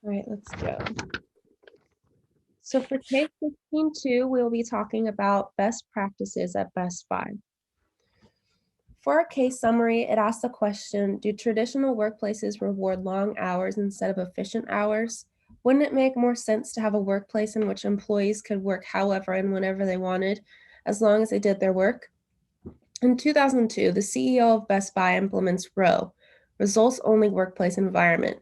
All right, let's go. So for case 16.2, we'll be talking about best practices at Best Buy. For our case summary, it asks the question, do traditional workplaces reward long hours instead of efficient hours? Wouldn't it make more sense to have a workplace in which employees could work however and whenever they wanted, as long as they did their work? In 2002, the CEO of Best Buy implements ROWE, Results Only Workplace Environment,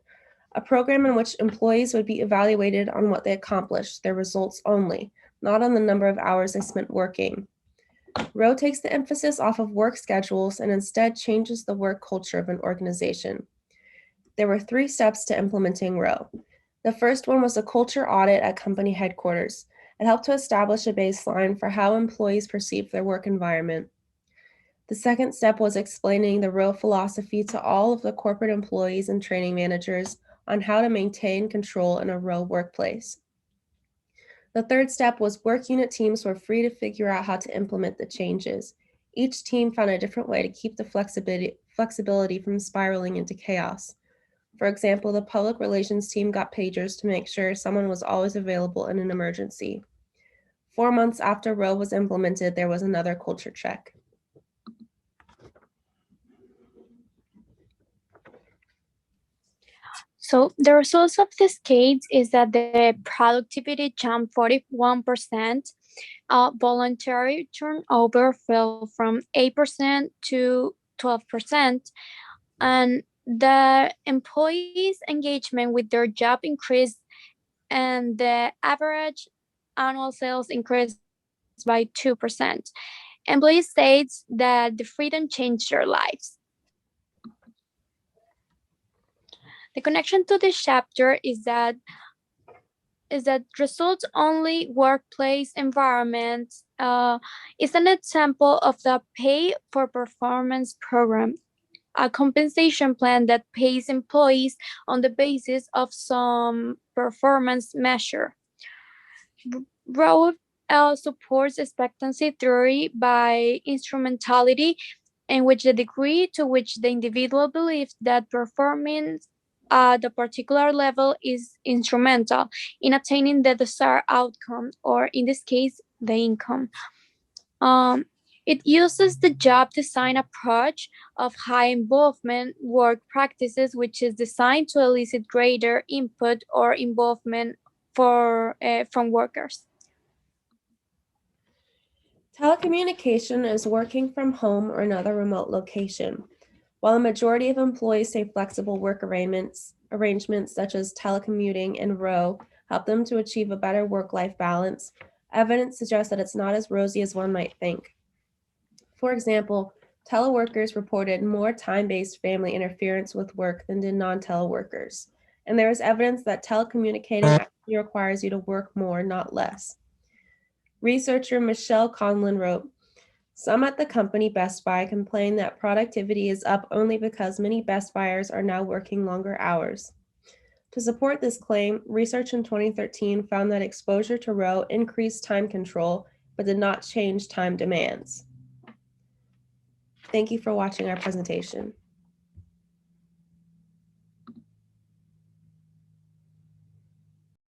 a program in which employees would be evaluated on what they accomplished, their results only, not on the number of hours they spent working. ROWE takes the emphasis off of work schedules and instead changes the work culture of an organization. There were 3 steps to implementing ROWE. The first one was a culture audit at company headquarters. It helped to establish a baseline for how employees perceive their work environment. The second step was explaining the ROWE philosophy to all of the corporate employees and training managers on how to maintain control in a ROWE workplace. The third step was work unit teams were free to figure out how to implement the changes. Each team found a different way to keep the flexibility from spiraling into chaos. For example, the public relations team got pagers to make sure someone was always available in an emergency. 4 months after ROWE was implemented, there was another culture check. So the results of this case is that the productivity jumped 41%, voluntary turnover fell from 8% to 12%, and the employees' engagement with their job increased, and the average annual sales increased by 2%. Employees states that the freedom changed their lives. The connection to this chapter is that results only workplace environment is an example of the pay for performance program, a compensation plan that pays employees on the basis of some performance measure. ROWE supports expectancy theory by instrumentality, in which the degree to which the individual believes that performance at a particular level is instrumental in attaining the desired outcome, or in this case, the income. It uses the job design approach of high involvement work practices, which is designed to elicit greater input or involvement from workers. Telecommunication is working from home or another remote location. While a majority of employees say flexible work arrangements such as telecommuting and ROWE help them to achieve a better work-life balance, evidence suggests that it's not as rosy as one might think. For example, teleworkers reported more time-based family interference with work than did non-teleworkers, and there is evidence that telecommunicating actually requires you to work more, not less. Researcher Michelle Conlon wrote, "Some at the company Best Buy complain that productivity is up only because many Best Buyers are now working longer hours." To support this claim, research in 2013 found that exposure to ROWE increased time control, but did not change time demands. Thank you for watching our presentation.